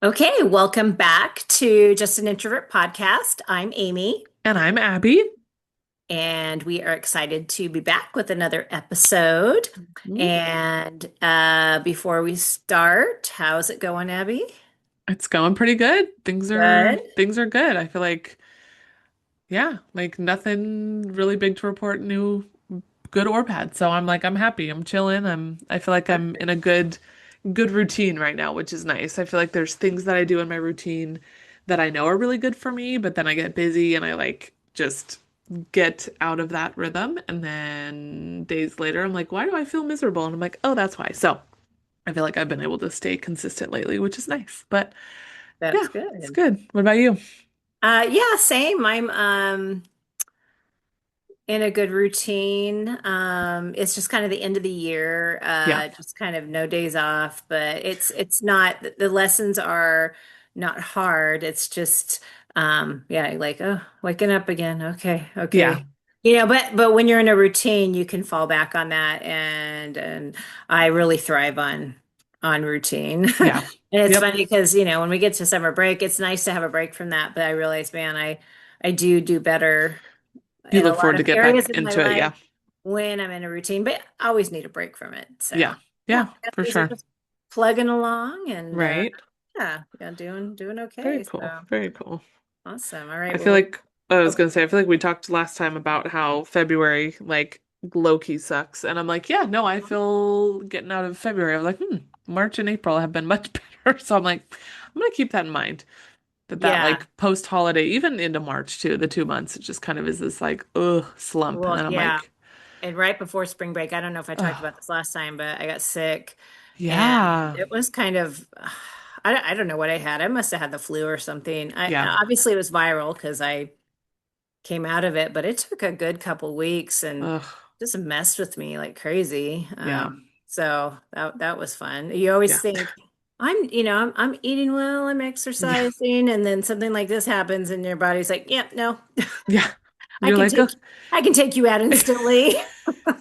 Okay, welcome back to Just an Introvert podcast. I'm Amy, And I'm Abby. and we are excited to be back with another episode. Mm, And before we start, how's it going, Abby? It's going pretty good. Things are Good. things are good. I feel like, yeah, like nothing really big to report new, good or bad. So I'm happy. I'm chilling. I feel like I'm in a good routine right now, which is nice. I feel like there's things that I do in my routine that I know are really good for me, but then I get busy and I like just get out of that rhythm. And then days later, I'm like, why do I feel miserable? And I'm like, oh, that's why. So I feel like I've been able to stay consistent lately, which is nice. But That's yeah, it's good. good. What about you? Yeah, same. I'm in a good routine. It's just kind of the end of the year, Yeah. just kind of no days off, but it's not the lessons are not hard. It's just yeah, like oh, waking up again. Okay, Yeah. okay. But when you're in a routine, you can fall back on that and I really thrive on routine. Yeah. And it's Yep. funny because, when we get to summer break, it's nice to have a break from that, but I realize, man, I do better You in a look lot forward to of get areas back of my into it. life Yeah. when I'm in a routine, but I always need a break from it. Yeah. So yeah, Yeah, for things are sure. just plugging along and Right. yeah, doing Very okay. cool. So Very cool. awesome. All right. I feel Well, like I was oh, gonna say, I feel like we talked last time about how February like low-key sucks. And I'm like, yeah, no, I feel getting out of February. I was like, March and April have been much better. So I'm like, I'm gonna keep that in mind. That yeah. like post-holiday, even into March too, the 2 months, it just kind of is this like, slump. And Well, then I'm yeah. like, And right before spring break, I don't know if I talked oh, about this last time, but I got sick and yeah. it was kind of, I don't know what I had. I must have had the flu or something. Yeah. Obviously it was viral because I came out of it, but it took a good couple weeks and Ugh. just messed with me like crazy. Yeah. So that was fun. You always Yeah. think I'm eating well, I'm Yeah. exercising, and then something like this happens, and your body's like, "Yep, no, Yeah. I You're can like, take I can take you out instantly."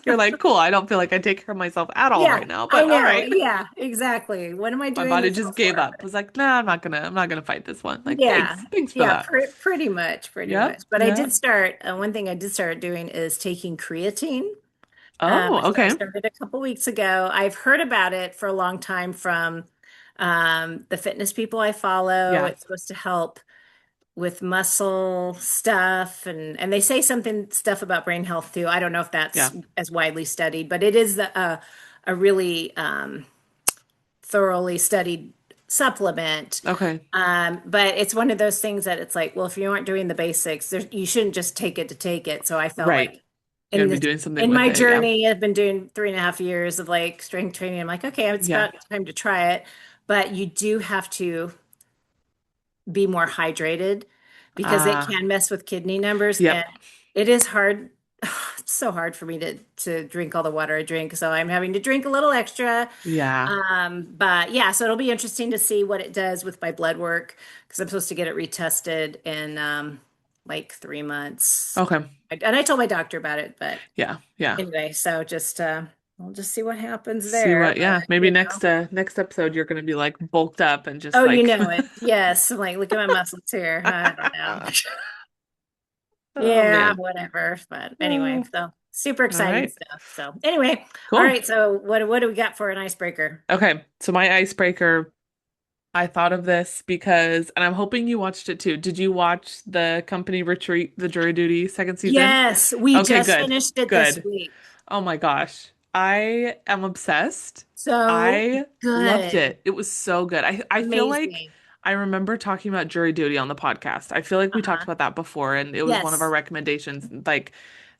you're like, cool. I don't feel like I take care of myself at all Yeah, right now, I but all know. right. Yeah, exactly. What am I My doing body this just all gave for? up. Was like, nah, I'm not gonna fight this one. Like, Yeah, thanks. Thanks for yeah, that. pretty much, pretty Yep. much. But I did Yep. start, one thing I did start doing is taking creatine. Oh, So I okay. started a couple weeks ago. I've heard about it for a long time from the fitness people I follow. Yeah. It's supposed to help with muscle stuff, and they say something stuff about brain health too. I don't know if Yeah. that's as widely studied, but it is a really thoroughly studied supplement. Okay. But it's one of those things that it's like, well, if you aren't doing the basics, you shouldn't just take it to take it. So I felt Right. like You in gotta be this doing something in with my it. Yeah. journey, I've been doing 3.5 years of like strength training. I'm like, okay, it's Yeah. about time to try it. But you do have to be more hydrated because it Uh, can mess with kidney numbers, and yep. it is hard. It's so hard for me to drink all the water I drink, so I'm having to drink a little extra. Yeah. But yeah, so it'll be interesting to see what it does with my blood work because I'm supposed to get it retested in like 3 months. Okay. And I told my doctor about it, but Yeah. Yeah. anyway, so just we'll just see what happens See there. what, But yeah. Maybe next episode you're gonna be like bulked up and just oh, you like know it. Yes, I'm like, look at my muscles here. I don't know. Oh Yeah, man. whatever. But anyway, Oh, so super all exciting right. stuff. So anyway, all Cool. right. So what do we got for an icebreaker? Okay. So my icebreaker, I thought of this because, and I'm hoping you watched it too. Did you watch the Company Retreat, the Jury Duty second season? Yes, we Okay, just good. finished it this Good. week. Oh my gosh. I am obsessed. So I loved good. it. It was so good. I feel like Amazing. I remember talking about Jury Duty on the podcast. I feel like we talked Uh-huh. about that before and it was one of our Yes. recommendations. Like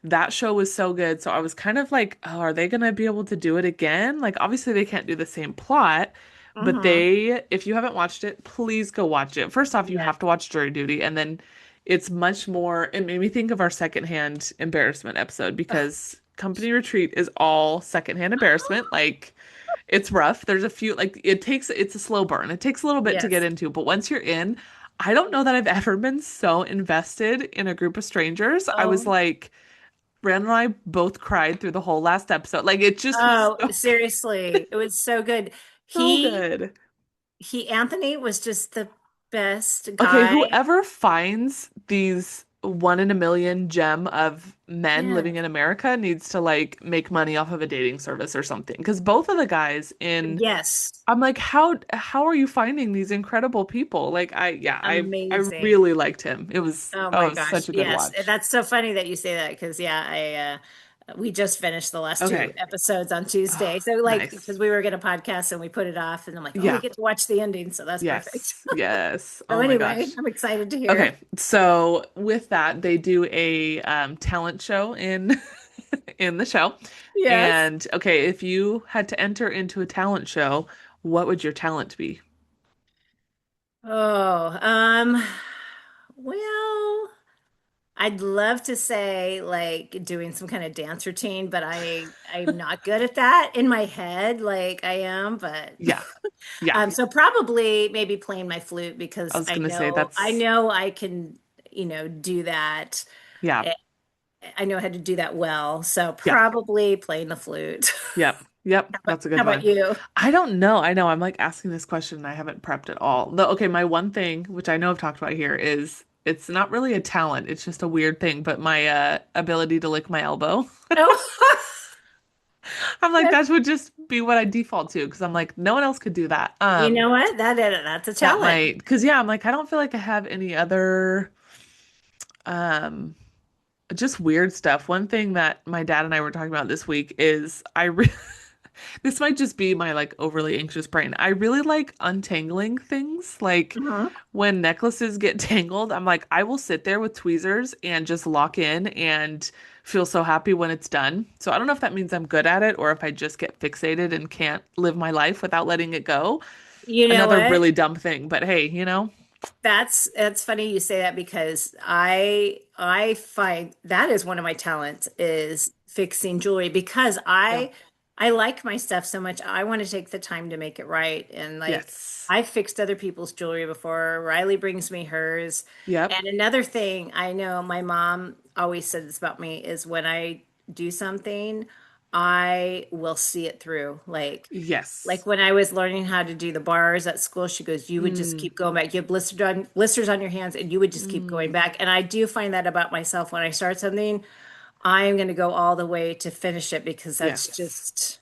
that show was so good. So I was kind of like, oh, are they gonna be able to do it again? Like obviously they can't do the same plot, but Mm-hmm. if you haven't watched it, please go watch it. First off, you Yes. have to watch Jury Duty and then it's much more, it made me think of our secondhand embarrassment episode Ugh. because Company Retreat is all secondhand embarrassment. Like it's rough. There's a few like it's a slow burn. It takes a little bit to get Yes. into, but once you're in, I don't know that I've ever been so invested in a group of strangers. I was Oh, like, Brandon and I both cried through the whole last episode. Like it just was oh, so seriously. It was so good. so He good. Anthony was just the best Okay, guy. whoever finds these one in a million gem of men Yeah. living in America needs to like make money off of a dating service or something. Because both of the guys in, Yes. I'm like, how are you finding these incredible people? Like I Amazing. really liked him. Oh Oh, my it was gosh. such a good Yes. watch. That's so funny that you say that because yeah, we just finished the last two Okay. episodes on Tuesday. Oh, So like nice. because we were gonna podcast and we put it off and I'm like, oh, we Yeah. get to watch the ending, so that's perfect. Yes. Yes. So Oh my anyway, gosh. I'm excited to hear. Okay. So with that, they do a talent show in in the show. Yes. And okay, if you had to enter into a talent show, what would your talent be? Oh, well, I'd love to say like doing some kind of dance routine, but I'm not good at that in my head like I am, but Yeah. Yeah. so probably maybe playing my flute I because was gonna say I that's know I can, do that. yeah. Eh, I know how to do that well. So Yeah. probably playing the flute. Yep. Yep. That's a How good about one. you? I don't know. I know. I'm like asking this question and I haven't prepped at all. Though, okay, my one thing, which I know I've talked about here, is it's not really a talent. It's just a weird thing, but my ability to lick my elbow. Oh, I'm like, that- that would just be what I default to because I'm like, no one else could do that. you know what? That's a That talent. might, because yeah, I'm like, I don't feel like I have any other um just weird stuff. One thing that my dad and I were talking about this week is this might just be my like overly anxious brain. I really like untangling things. Like Mhm. when necklaces get tangled, I'm like, I will sit there with tweezers and just lock in and feel so happy when it's done. So I don't know if that means I'm good at it or if I just get fixated and can't live my life without letting it go. You know Another what? really dumb thing, but hey, you know? That's funny you say that because I find that is one of my talents is fixing jewelry because Yeah. I like my stuff so much. I want to take the time to make it right. And like Yes. I've fixed other people's jewelry before. Riley brings me hers. Yep. And another thing I know my mom always said this about me is when I do something, I will see it through. Like Yes. when I was learning how to do the bars at school, she goes, you would just Mm, keep going back. You have blisters on your hands and you would just keep going mm. back. And I do find that about myself when I start something, I am going to go all the way to finish it because that's Yes. just,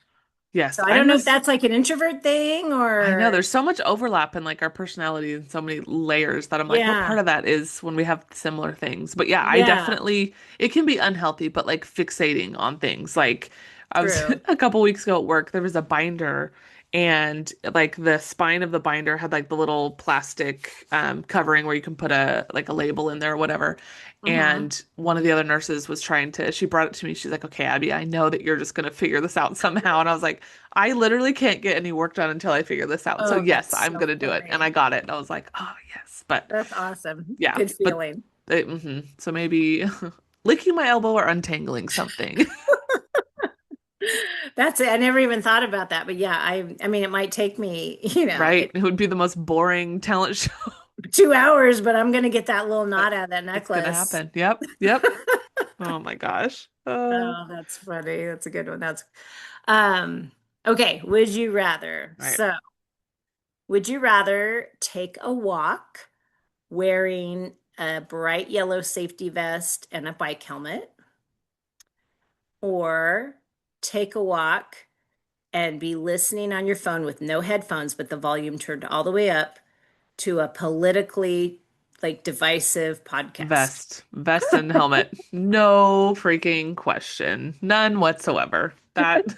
Yes. so I don't I'm know if this. that's like an introvert thing I know or, there's so much overlap in like our personality and so many layers that I'm like, what part yeah, of that is when we have similar things? But yeah, I yeah, definitely, it can be unhealthy, but like fixating on things. Like I was true. a couple weeks ago at work, there was a binder and like the spine of the binder had like the little plastic covering where you can put a like a label in there or whatever. Hmm. And one of the other nurses was trying to, she brought it to me. She's like, okay, Abby, I know that you're just going to figure this out somehow. And I was like, I literally can't get any work done until I figure this out. So Oh, yes, that's I'm so gonna do it. And I funny. got it. And I was like, oh yes. But That's awesome. yeah, Good but feeling. so maybe licking my elbow or untangling something, That's it. I never even thought about that, but yeah, I mean, it might take me, right? It would be the most boring talent show. 2 hours, but I'm gonna get that little But knot out of that it's gonna necklace. happen. Yep, yep. Oh my gosh. Oh, that's funny. That's a good one. Um okay, would you rather? Right. So, would you rather take a walk wearing a bright yellow safety vest and a bike helmet, or take a walk and be listening on your phone with no headphones, but the volume turned all the way up to a politically like divisive podcast? Vest and helmet. No freaking question. None whatsoever. That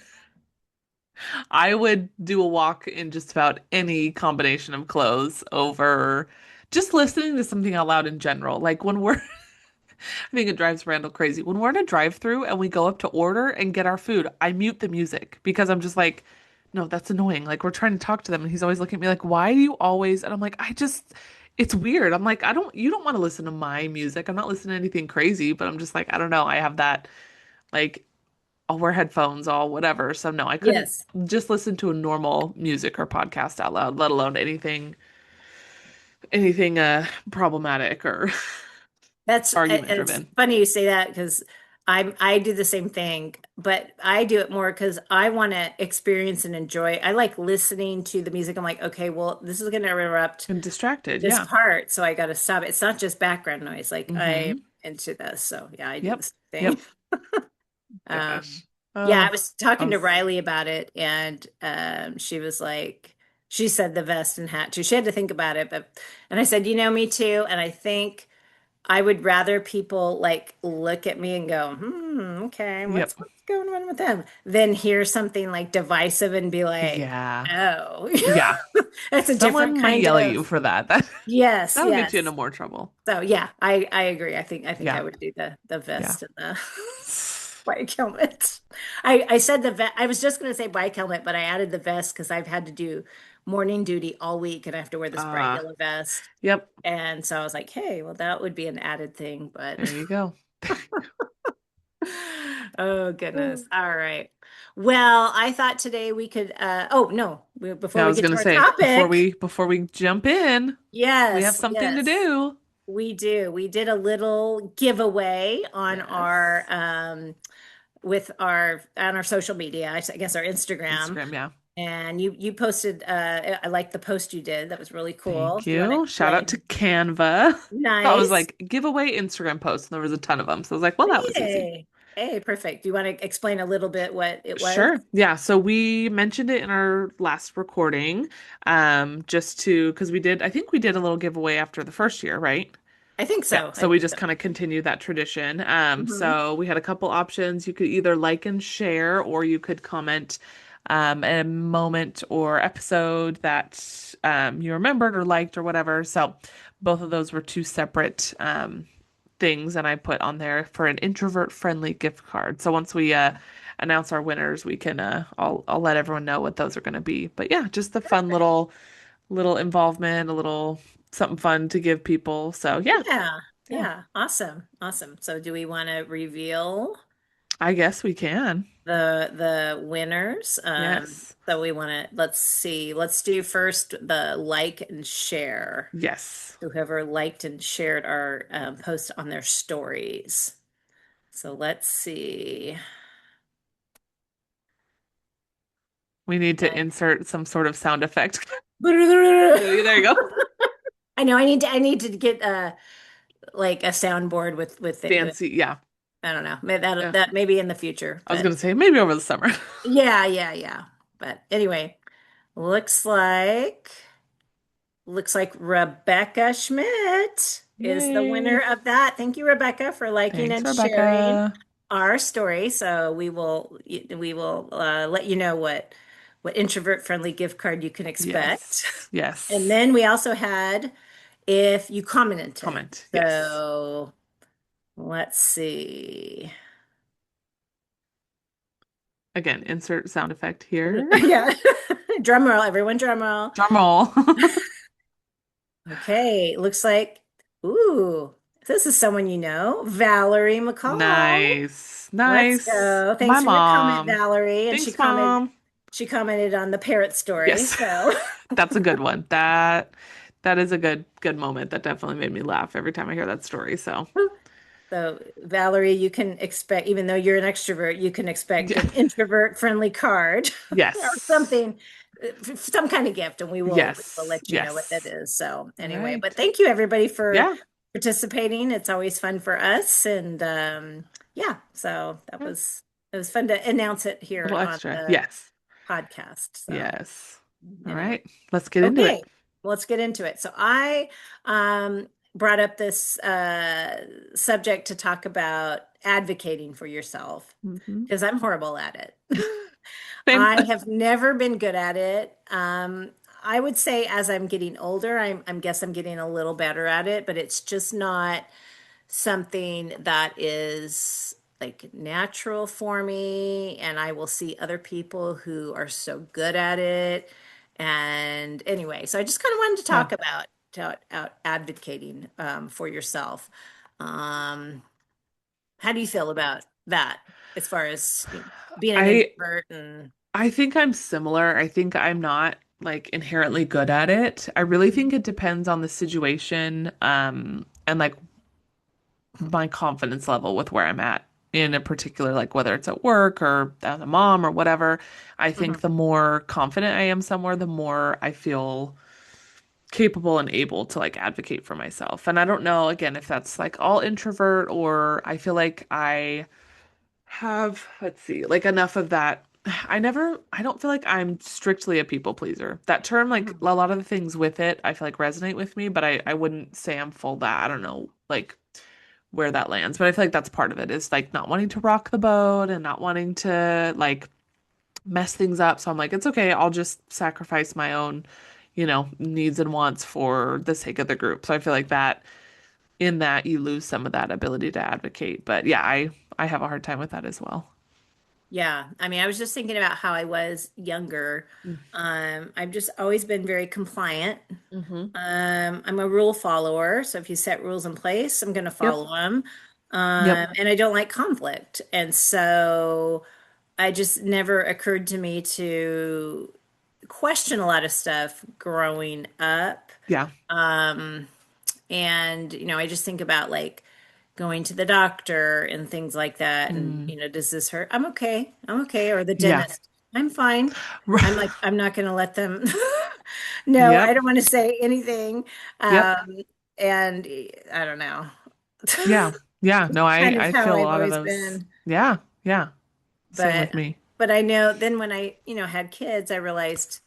I would do a walk in just about any combination of clothes over just listening to something out loud in general. Like when we're, I think it drives Randall crazy. When we're in a drive-through and we go up to order and get our food, I mute the music because I'm just like, no, that's annoying. Like we're trying to talk to them and he's always looking at me like, why do you always? And I'm like, it's weird. I'm like, you don't want to listen to my music. I'm not listening to anything crazy, but I'm just like, I don't know. I have that like I'll wear headphones, all whatever. So no, I couldn't Yes. just listen to a normal music or podcast out loud, let alone anything problematic or It's argument it's driven. funny you say that because I do the same thing, but I do it more because I want to experience and enjoy. I like listening to the music. I'm like, okay, well, this is going to interrupt And distracted. this Yeah. part, so I got to stop it. It's not just background noise. Like I'm Mm-hmm. into this, so yeah, I do the Yep. same thing. Yep. Um, Gosh. yeah, I Oh, was I talking to was, Riley about it, and she was like, she said the vest and hat too. She had to think about it, but and I said, me too. And I think I would rather people like look at me and go, okay, yep. what's going on with them, than hear something like divisive and be like, Yeah. oh, Yeah. that's a different Someone might kind yell at you of for that. That yes, that'll get you into yes. more trouble. So yeah, I agree. I think I Yeah. would do the Yeah. vest and the bike helmet. I said the vest. I was just going to say bike helmet, but I added the vest because I've had to do morning duty all week and I have to wear this bright Uh, yellow vest. yep. And so I was like, hey, well, that would be an added thing, but There you go. oh goodness. All right. Well, I thought today we could oh no, before Yeah, I we was get to gonna our say topic, before we jump in, we have yes, something to yes. do. We do. We did a little giveaway on our Yes. with our on our social media, I guess our Instagram. Instagram, yeah. And you posted I like the post you did. That was really cool. Thank Do you want to you. Shout out to explain? Canva. I was Nice. like, giveaway Instagram post, and there was a ton of them. So I was like, well, that was easy. Hey. Hey, perfect. Do you want to explain a little bit what it was? Sure. Yeah. So we mentioned it in our last recording, just to because I think we did a little giveaway after the first year, right? I think Yeah, so. I so we think just so. kind of continue that tradition. Hmm. So we had a couple options. You could either like and share, or you could comment a moment or episode that you remembered or liked or whatever. So both of those were two separate things, and I put on there for an introvert friendly gift card. So once we announce our winners, we can I'll let everyone know what those are going to be. But yeah, just a fun little involvement, a little something fun to give people. So yeah. Yeah. Yeah, Yeah. Awesome. Awesome. So do we want to reveal I guess we can. the winners? Yes. So we want to let's see. Let's do first the like and share. Yes. Whoever liked and shared our post on their stories. So let's see. We need to Uh, insert some sort of sound effect. I There you go. know I need to get like a soundboard with it. Fancy. Yeah. I don't know. Maybe that Yeah. that maybe in the future, I was but gonna say maybe over the summer. yeah, yeah, yeah. But anyway, looks like looks like Rebecca Schmidt is the winner Yay. of that. Thank you, Rebecca, for liking Thanks, and sharing Rebecca. our story. So we will let you know what introvert friendly gift card you can expect. Yes. And Yes. then we also had if you commented. Comment. Yes. So let's see. Again, insert sound effect here. Yeah. Drum roll, everyone, drum roll. Drum roll. Okay, looks like, ooh, this is someone you know, Valerie McCall. Nice. Let's Nice. go. My Thanks for your comment, mom. Valerie. And Thanks, mom. she commented on the parrot story. Yes. So That's a good one. That is a good moment. That definitely made me laugh every time I hear that story. So, so Valerie, you can expect, even though you're an extrovert, you can expect yeah. an introvert friendly card or Yes. something, some kind of gift, and we will Yes. let you know what that Yes. is. So All anyway, but right. thank you everybody for Yeah. participating. It's always fun for us. And yeah, so Yeah. it was fun to announce it A here little on extra. the Yes. podcast. So Yes. All anyway. right. Let's get into it. Okay, let's get into it. So I brought up this subject to talk about advocating for yourself Hmm. because I'm horrible at it. Same. I have never been good at it. I would say as I'm getting older, I'm guess I'm getting a little better at it, but it's just not something that is like natural for me. And I will see other people who are so good at it. And anyway, so I just kind of wanted to Yeah. talk about out advocating for yourself. Um, how do you feel about that as far as being an I introvert and I think I'm similar. I think I'm not like inherently good at it. I really think it depends on the situation, and like my confidence level with where I'm at in a particular, like whether it's at work or as a mom or whatever, I think Mhm. the more confident I am somewhere, the more I feel capable and able to like advocate for myself. And I don't know, again, if that's like all introvert or I feel like I have, let's see, like enough of that. I don't feel like I'm strictly a people pleaser. That term, like Mhm. a lot of the things with it, I feel like resonate with me, but I wouldn't say I'm full that. I don't know, like where that lands, but I feel like that's part of it is like not wanting to rock the boat and not wanting to like mess things up. So I'm like, it's okay. I'll just sacrifice my own, needs and wants for the sake of the group. So I feel like that in that you lose some of that ability to advocate. But yeah, I have a hard time with that as well. Yeah, I mean, I was just thinking about how I was younger. I've just always been very compliant. Mm-hmm. I'm a rule follower, so if you set rules in place, I'm going to Yep. follow them. Yep. And I don't like conflict, and so I just never occurred to me to question a lot of stuff growing up. Yeah. Um, and I just think about like going to the doctor and things like that. And, Mm. does this hurt? I'm okay. I'm okay. Or the Yeah. dentist, I'm fine. I'm like, I'm not going to let them. No, I Yep. don't want to say anything. Yep. Um, and I don't know. Yeah. Yeah. No, Kind of I how feel a I've lot of always those. been. Yeah. Yeah. Same But, with me. but I know then when I, had kids, I realized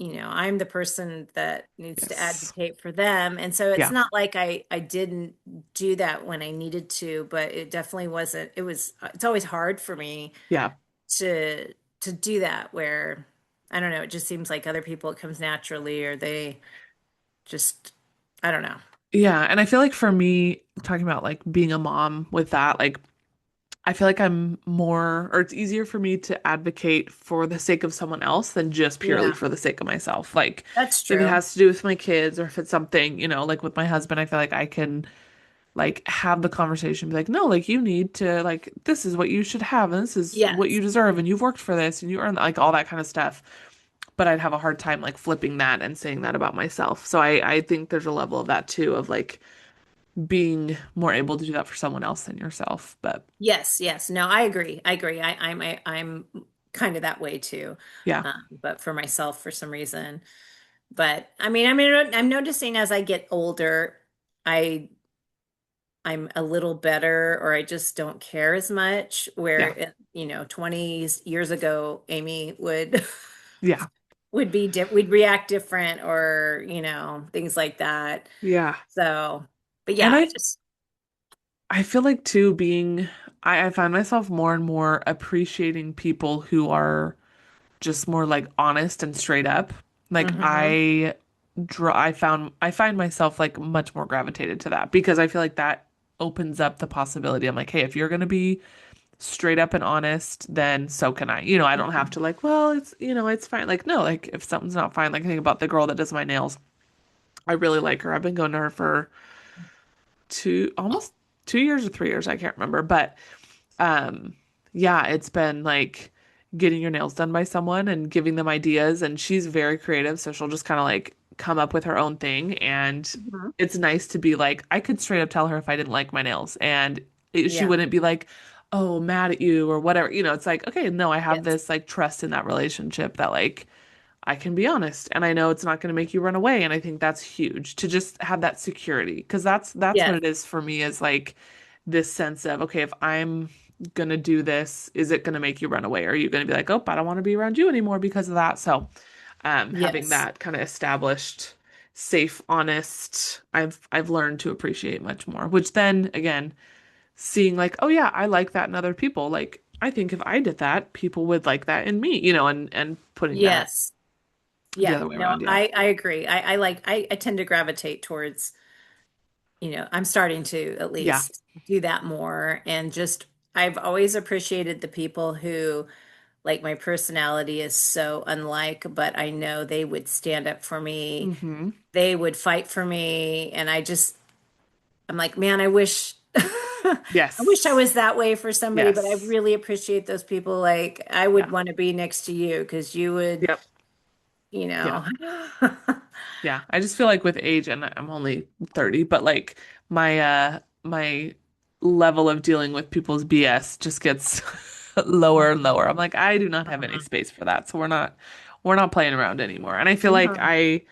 I'm the person that needs to Yes. advocate for them. And so it's Yeah. not like I didn't do that when I needed to, but it definitely wasn't, it's always hard for me Yeah. to do that where I don't know, it just seems like other people it comes naturally or they just I don't know. Yeah. And I feel like for me, talking about like being a mom with that, like I feel like I'm more, or it's easier for me to advocate for the sake of someone else than just purely Yeah, for the sake of myself. Like, that's if it true. has to do with my kids or if it's something, like with my husband, I feel like I can like have the conversation, be like, no, like you need to, like, this is what you should have, and this is what Yes. you deserve, and you've worked for this, and you earned like all that kind of stuff. But I'd have a hard time like flipping that and saying that about myself. So I think there's a level of that too, of like being more able to do that for someone else than yourself. But Yes, yes. No, I agree. I agree. I'm kind of that way too. yeah. But for myself for some reason. But I'm noticing as I get older, I I'm a little better, or I just don't care as much. Yeah. Where 20 years ago, Amy would Yeah. we'd react different, or things like that. Yeah. So, but And yeah, I just I feel like too being I find myself more and more appreciating people who are just more like honest and straight up. Like hmm I find myself like much more gravitated to that because I feel like that opens up the possibility. I'm like, hey, if you're gonna be straight up and honest, then so can I. I don't have to like, well, it's fine. Like, no, like if something's not fine, like I think about the girl that does my nails. I really like her. I've been going to her for almost 2 years or 3 years, I can't remember. But yeah, it's been like getting your nails done by someone and giving them ideas. And she's very creative, so she'll just kind of like come up with her own thing. And Mhm. it's nice to be like, I could straight up tell her if I didn't like my nails, and she Yeah. wouldn't be like, oh, mad at you or whatever. It's like, okay, no, I have Yes. this like trust in that relationship that like I can be honest and I know it's not going to make you run away. And I think that's huge to just have that security because that's what Yes. it is for me is like this sense of, okay, if I'm going to do this, is it going to make you run away? Or are you going to be like, oh, I don't want to be around you anymore because of that? So, having Yes. that kind of established, safe, honest, I've learned to appreciate much more, which then again, seeing like, oh yeah, I like that in other people. Like, I think if I did that, people would like that in me, and putting that Yes. the Yeah. other way No, around. Yeah. I agree. I tend to gravitate towards, I'm starting to at Yeah. least do that more. And just, I've always appreciated the people who, like, my personality is so unlike, but I know they would stand up for me. Hmm. They would fight for me. And I'm like, man, I wish, I wish I Yes. was that way for somebody, but I Yes. really appreciate those people. Like, I would Yeah. want to be next to you because you would, Yep. you Yeah. know. Yeah. I just feel like with age, and I'm only 30, but like my level of dealing with people's BS just gets lower and lower. I'm like, I do not have any space for that. So we're not playing around anymore. And I feel like Mhm.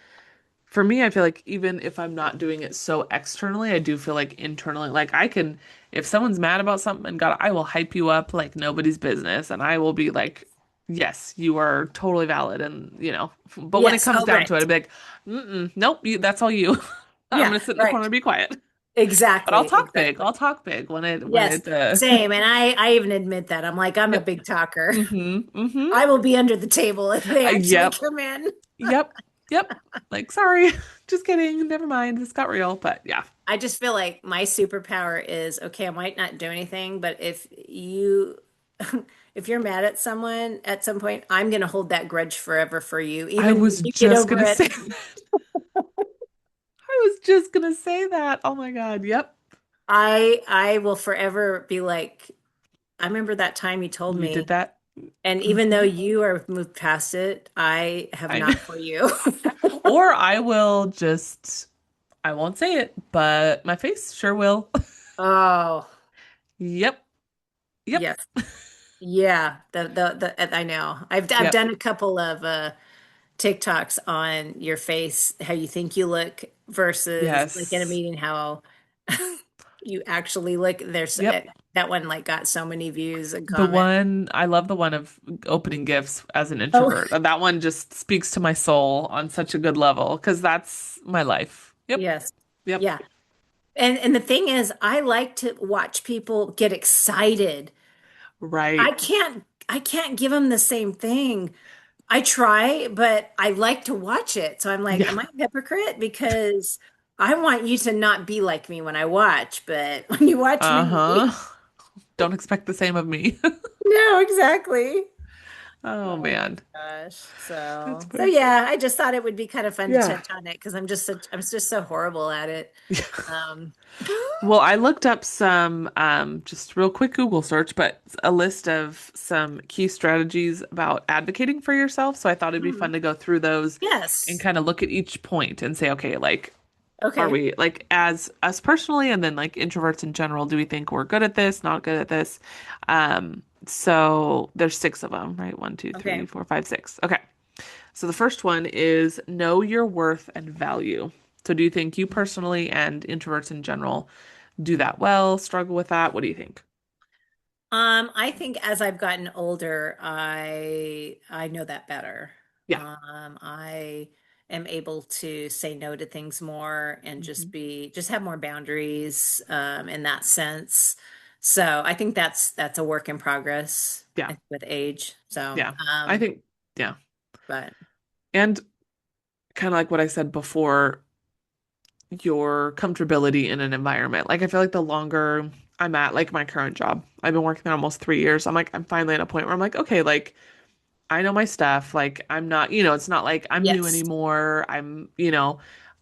for me, I feel like even if I'm not doing it so externally, I do feel like internally, like I can, if someone's mad about something, and God, I will hype you up like nobody's business, and I will be like, yes, you are totally valid, and but when it Yes. comes Oh, down to it, right. I'd be like, nope, that's all you. I'm Yeah. gonna sit in the Right. corner and be quiet. But I'll Exactly. talk big. Exactly. I'll talk big when it Yes. Same. And I even admit that. I'm like, I'm a yep. big talker. Mm-hmm. I will be under the table if they actually Yep. come in. Yep. Yep. Like, sorry. Just kidding. Never mind. This got real. But yeah. I just feel like my superpower is okay, I might not do anything, but if you if you're mad at someone at some point, I'm gonna hold that grudge forever for you, I even when was you get just over gonna it. say I was just gonna say that. Oh my God. Yep. I will forever be like, I remember that time you told You did me, that. and even though Hmm. you are moved past it, I have I know. not for you. Or I will just, I won't say it, but my face sure will. Oh, Yep. Yep. yes. Yeah, the I know. I've Yep. done a couple of TikToks on your face, how you think you look versus like in a Yes. meeting, how you actually look. Yep. That one like got so many views and The comments. one, I love the one of opening gifts as an Oh, introvert. And that one just speaks to my soul on such a good level because that's my life. Yep. yes. Yep. Yeah. And the thing is, I like to watch people get excited. Right. I can't give them the same thing. I try, but I like to watch it. So I'm like, Yeah. am I a hypocrite? Because I want you to not be like me when I watch, but when you watch me, Uh-huh. Don't expect the same of me. no, exactly. Oh Oh my man. gosh. That's So funny. yeah, I just thought it would be kind of fun to Yeah. touch on it because I'm just so horrible at it. Um, Well, I looked up some just real quick Google search, but a list of some key strategies about advocating for yourself. So I thought it'd be fun mhm. to go through those and Yes. kind of look at each point and say, okay, like are Okay. we like as us personally and then like introverts in general, do we think we're good at this, not good at this? So there's six of them, right? One, two, three, Okay. four, five, six. Okay. So the first one is know your worth and value. So do you think you personally and introverts in general do that well, struggle with that? What do you think? I think as I've gotten older, I know that better. Yeah. I am able to say no to things more and Hmm. just have more boundaries in that sense. So I think that's a work in progress Yeah. with age. So Yeah. I think, yeah. but And kind of like what I said before, your comfortability in an environment. Like I feel like the longer I'm at like my current job, I've been working there almost 3 years. I'm like, I'm finally at a point where I'm like, okay, like I know my stuff. Like I'm not, it's not like I'm new yes, anymore.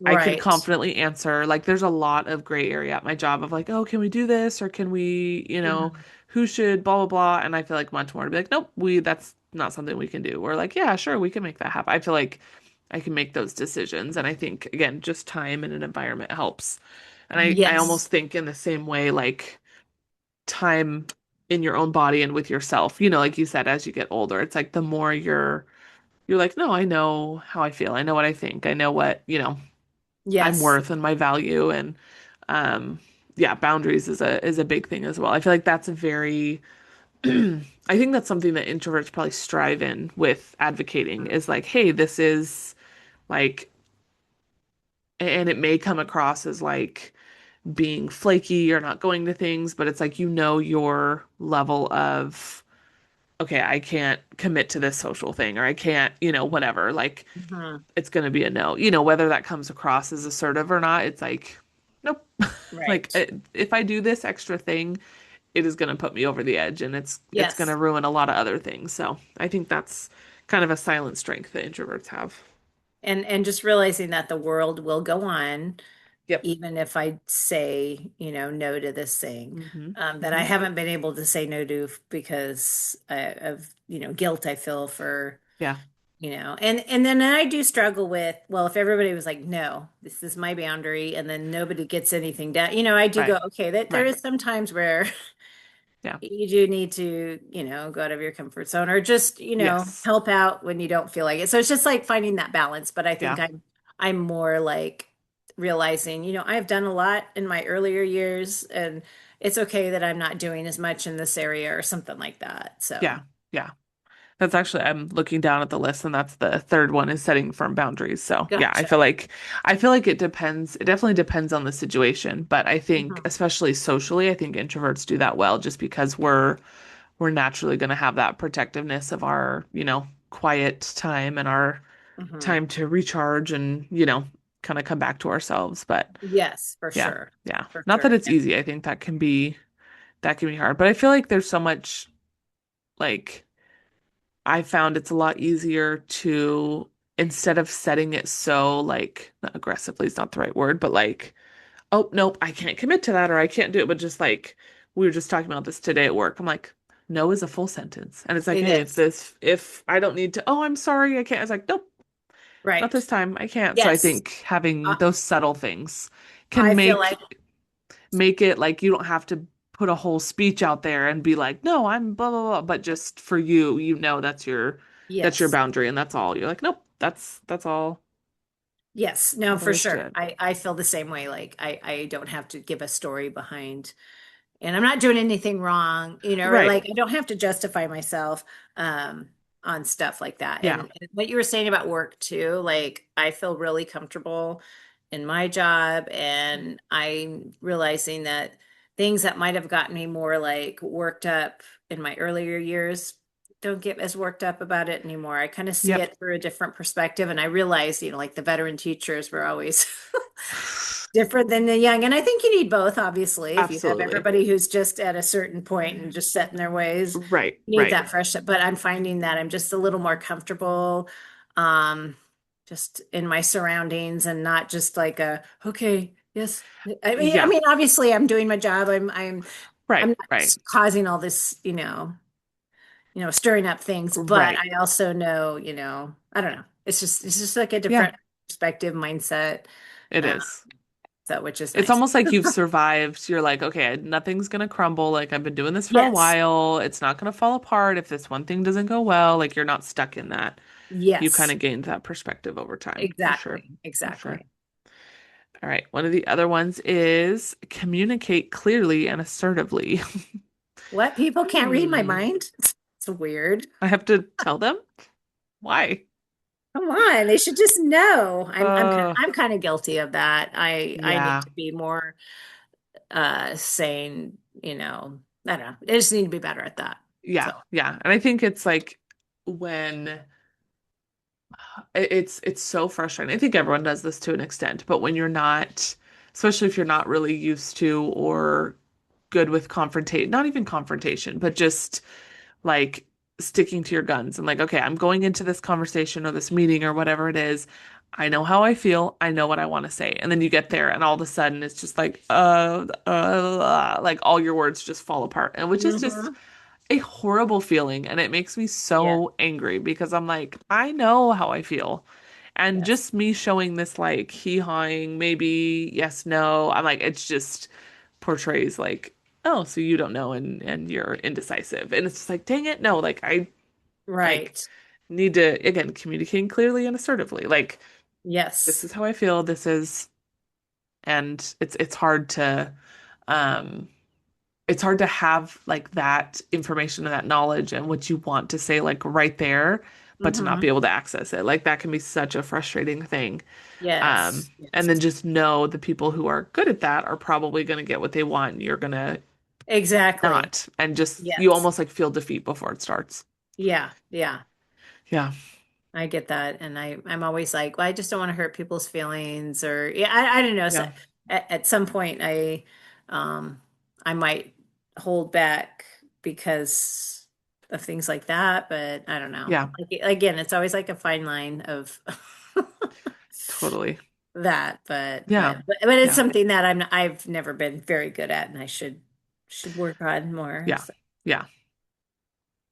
I can right. confidently answer. Like there's a lot of gray area at my job of like, oh, can we do this or can we, Mhm. who should blah blah blah. And I feel like much more to be like, nope, that's not something we can do. Or like, yeah, sure, we can make that happen. I feel like I can make those decisions. And I think again, just time and an environment helps. And I almost Yes. think in the same way, like time in your own body and with yourself. Like you said, as you get older, it's like the more you're like, no, I know how I feel. I know what I think. I know what, I'm Yes. worth and my value and um yeah, boundaries is a big thing as well. I feel like that's a very I think that's something that introverts probably strive in with advocating is like, hey, this is like and it may come across as like being flaky or not going to things, but it's like your level of okay, I can't commit to this social thing or I can't, whatever. Like Mhm. it's going to be a no. Whether that comes across as assertive or not, it's like nope. Like Right. if I do this extra thing, it is going to put me over the edge and it's going to Yes. ruin a lot of other things. So, I think that's kind of a silent strength that introverts have. And just realizing that the world will go on Yep. even if I say, no to this thing, Hmm. that I Hmm. haven't been able to say no to because of, guilt I feel for Yeah. and then I do struggle with, well, if everybody was like, no, this is my boundary, and then nobody gets anything done, I do Right. go, okay, that there Right. is some times where Yeah. you do need to, go out of your comfort zone or just, Yes. help out when you don't feel like it. So it's just like finding that balance. But I think Yeah. I'm more like realizing, I've done a lot in my earlier years, and it's okay that I'm not doing as much in this area or something like that. So Yeah. Yeah. That's actually, I'm looking down at the list, and that's the third one is setting firm boundaries. So yeah, gotcha. I feel like it depends. It definitely depends on the situation, but I think Mhm. especially socially, I think introverts do that well just because we're naturally going to have that protectiveness of our, quiet time and our Mhm. time to recharge and, kind of come back to ourselves. But Yes, for yeah, sure. yeah. For Not that sure. it's easy. I think that can be hard, but I feel like there's so much like I found it's a lot easier to, instead of setting it so like, not aggressively is not the right word, but like, oh, nope, I can't commit to that or I can't do it. But just like, we were just talking about this today at work. I'm like, no is a full sentence. And it's like, It hey, is. if I don't need to, oh, I'm sorry, I can't. It's like, nope, not Right. this time. I can't. So I Yes. think having I, those subtle things can I feel like, make it like you don't have to put a whole speech out there and be like, no, I'm blah blah blah. But just for you, that's your yes. boundary and that's all. You're like, nope, that's Yes. No, all there for is to sure. it. I feel the same way. Like I don't have to give a story behind, and I'm not doing anything wrong, or Right. like I don't have to justify myself um on stuff like that. Yeah. And what you were saying about work too, like I feel really comfortable in my job, and I'm realizing that things that might have gotten me more like worked up in my earlier years don't get as worked up about it anymore. I kind of see Yep. it through a different perspective, and I realize, like the veteran teachers were always different than the young. And I think you need both, obviously. If you have Absolutely. everybody who's just at a certain point and just set in their ways, Right. you need Right. that fresh. But I'm finding that I'm just a little more comfortable, um, just in my surroundings and not just like okay, yes. I Yeah. mean, obviously I'm doing my job. I'm Right. Right. not causing all this, stirring up things, but Right. I also know, I don't know. It's just like a Yeah. different perspective, mindset. It Uh, is. so which is It's nice. almost like you've survived. You're like, okay, nothing's gonna crumble. Like I've been doing this for a Yes. while. It's not gonna fall apart if this one thing doesn't go well. Like you're not stuck in that. You kind Yes. of gained that perspective over time, for sure. Exactly. For sure. Exactly. All right. One of the other ones is communicate clearly and assertively. What, people can't read my Hmm. mind? It's weird. I have to tell them why. Come on, they should just know. Uh, I'm kind of guilty of that. I need yeah. to be more saying, I don't know. I just need to be better at that. Yeah. So, Yeah. And I think it's like when it's so frustrating. I think everyone does this to an extent, but when you're not, especially if you're not really used to or good with confrontation, not even confrontation, but just like sticking to your guns and like, okay, I'm going into this conversation or this meeting or whatever it is. I know how I feel. I know what I want to say. And then you get there and all of a sudden it's just like, like all your words just fall apart. And which is just mhm. a horrible feeling. And it makes me Yeah. so angry because I'm like, I know how I feel. And Yes. just me showing this like hee-hawing, maybe yes, no, I'm like, it's just portrays like, oh, so you don't know and you're indecisive. And it's just like, dang it, no, like I like Right. need to again communicating clearly and assertively. Like this Yes. is how I feel, this is and it's hard to um it's hard to have like that information and that knowledge and what you want to say like right there, but to not be hmm able to access it. Like that can be such a frustrating thing. Yes. And then Yes. just know the people who are good at that are probably going to get what they want. And you're going to Exactly. not. And just you Yes. almost like feel defeat before it starts. Yeah. Yeah. Yeah. I get that. And I'm always like, well, I just don't want to hurt people's feelings or yeah, I don't know. So Yeah. at some point um I might hold back because of things like that, but I don't know. Yeah. Like, again, it's always like a fine line of Totally. that, but Yeah. it's Yeah. something that I've never been very good at, and I should work on more. Yeah. So, Yeah.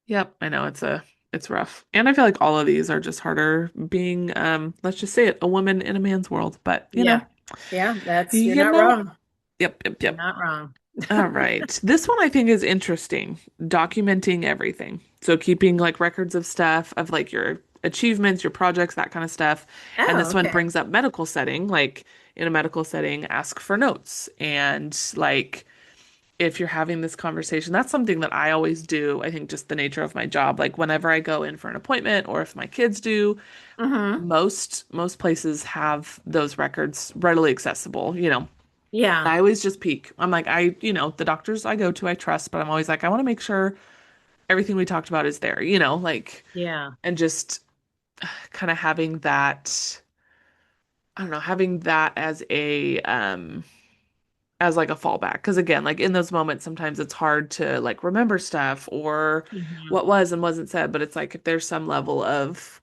Yep. I know it's a It's rough. And I feel like all of these are just harder being, let's just say it, a woman in a man's world. But Yeah. Yeah, that's, you're you not know, wrong. yep, yep, You're yep. not wrong. All right. This one I think is interesting. Documenting everything. So keeping like records of stuff, of like your achievements, your projects, that kind of stuff. And Oh, this one okay. brings up medical setting, like in a medical setting, ask for notes. And like if you're having this conversation, that's something that I always do. I think just the nature of my job, like whenever I go in for an appointment or if my kids do, Mm-hmm. most places have those records readily accessible, you know. Yeah. I always just peek. I'm like, the doctors I go to, I trust, but I'm always like, I want to make sure everything we talked about is there, like, Yeah. and just kind of having that, I don't know, having that as like a fallback. Because again, like in those moments, sometimes it's hard to like remember stuff or Hmm. what was and wasn't said, but it's like if there's some level of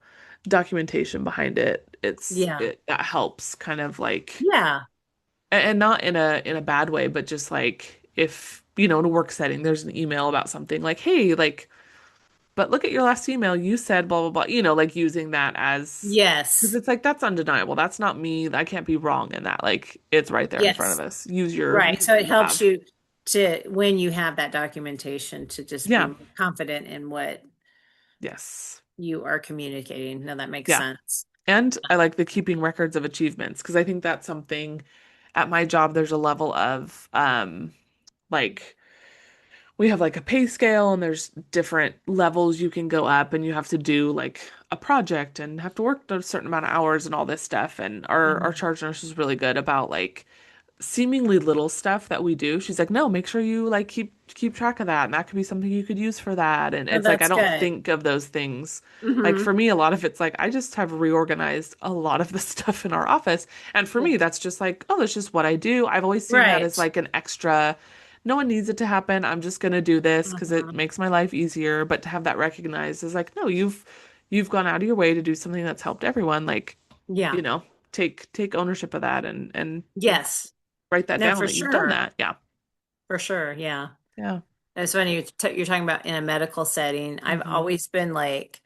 documentation behind it, Yeah. that helps kind of like Yeah. and not in a bad way, but just like if, in a work setting, there's an email about something like, hey, like, but look at your last email, you said blah blah blah, like using that as because Yes. it's like that's undeniable. That's not me. I can't be wrong in that. Like it's right there in front of Yes. us. Use Right. So what it you helps have. you to, when you have that documentation, to just be Yeah. more confident in what Yes. you are communicating. No, that makes Yeah. sense. And I like the keeping records of achievements because I think that's something at my job there's a level of like we have like a pay scale and there's different levels you can go up and you have to do like a project and have to work a certain amount of hours and all this stuff and our Mhm. charge nurse is really good about like seemingly little stuff that we do. She's like, no, make sure you like keep track of that and that could be something you could use for that. And Oh, it's like I that's don't good. think of those things. Like Hmm. for me, a lot of it's like I just have reorganized a lot of the stuff in our office. And for Yeah. me, that's just like, oh, that's just what I do. I've always seen that as Right. like an extra, no one needs it to happen. I'm just gonna do this because it Hmm. makes my life easier. But to have that recognized is like, no, you've gone out of your way to do something that's helped everyone. Like, you Yeah. know, take ownership of that and Yes. write that No, down for that you've done sure. that. Yeah. For sure. Yeah. Yeah. It's funny you're talking about in a medical setting. I've Hmm. always been like,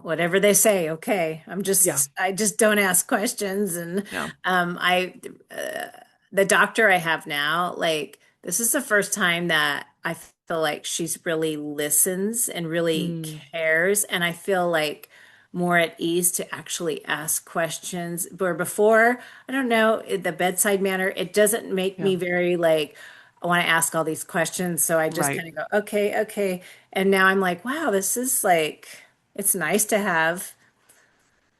whatever they say, okay. Yeah. I just don't ask questions. And Yeah. uh, the doctor I have now, like, this is the first time that I feel like she's really listens and really Mm. cares. And I feel like more at ease to actually ask questions. Where before, I don't know, the bedside manner, it doesn't make Yeah. me very like, I want to ask all these questions. So I just Right. kind of go, okay, okay. And now I'm like, wow, this is like, it's nice to have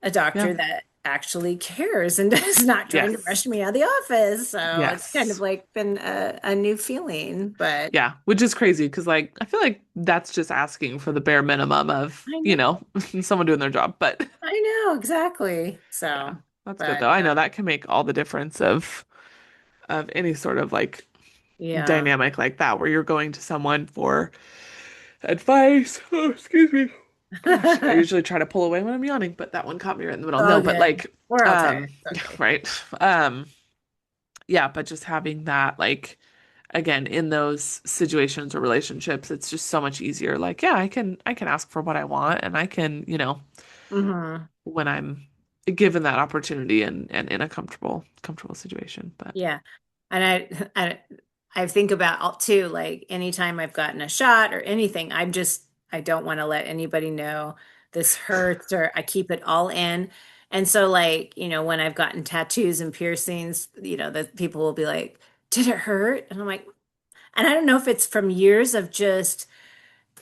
a Yeah. doctor that actually cares and is not trying to Yes. rush me out of the office. So it's kind of Yes. like been a new feeling, but Yeah. Which is crazy because like I feel like that's just asking for the bare minimum of, I know, someone doing their job. But I know exactly. yeah, So, that's good but though. I know that can make all the difference of any sort of like yeah. dynamic like that where you're going to someone for advice. Oh, excuse me. Gosh, I usually try to pull away when I'm yawning, but that one caught me right in the middle. All No, but good. like, We're all tired. um, It's okay. right. Um, yeah, but just having that, like, again, in those situations or relationships, it's just so much easier. Like, yeah, I can ask for what I want and I can, Hmm. when I'm given that opportunity and in a comfortable situation. But Yeah. And I think about too, like anytime I've gotten a shot or anything, I don't want to let anybody know this hurts, or I keep it all in. And so like, when I've gotten tattoos and piercings, the people will be like, "Did it hurt?" And I'm like, and I don't know if it's from years of just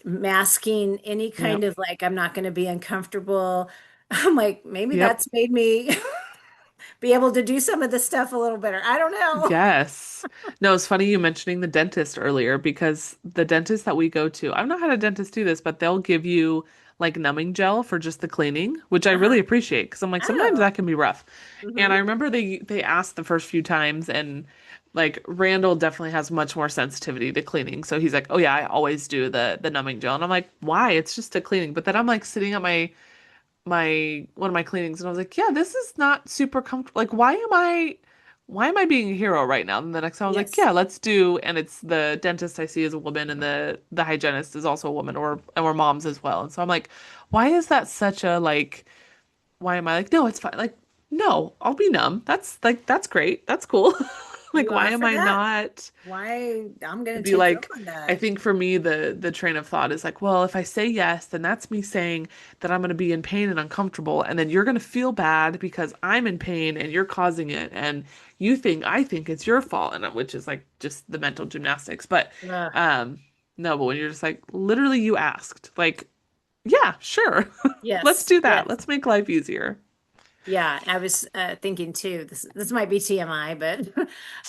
masking any kind yep. of like, I'm not going to be uncomfortable. I'm like, maybe Yep. that's made me be able to do some of this stuff a little better. I don't know. Yes. No, it's funny you mentioning the dentist earlier because the dentist that we go to, I've not had a dentist do this, but they'll give you like numbing gel for just the cleaning, which I Uh-huh. really appreciate because I'm like sometimes Oh. that can be rough. And Hmm. I remember they asked the first few times and like Randall definitely has much more sensitivity to cleaning. So he's like, "Oh yeah, I always do the numbing gel." And I'm like, "Why? It's just a cleaning." But then I'm like sitting at my one of my cleanings and I was like, "Yeah, this is not super comfortable. Like why am I why am I being a hero right now? And the next time I was like, Yes. yeah, let's do, and it's the dentist I see is a woman and the hygienist is also a woman or and we're moms as well. And so I'm like, why is that such a like why am I like, no, it's fine. Like, no, I'll be numb. That's like that's great. That's cool. Like, You why am offer I that? not Why? I'm to going to be take you up like, on I that. think for me the train of thought is like, well, if I say yes, then that's me saying that I'm going to be in pain and uncomfortable, and then you're going to feel bad because I'm in pain and you're causing it, and I think it's your fault, and which is like just the mental gymnastics. But Ugh. um no, but when you're just like, literally you asked, like, yeah, sure. Let's Yes. do that. Yes. Let's make life easier. Yeah, I was thinking too. This might be TMI, but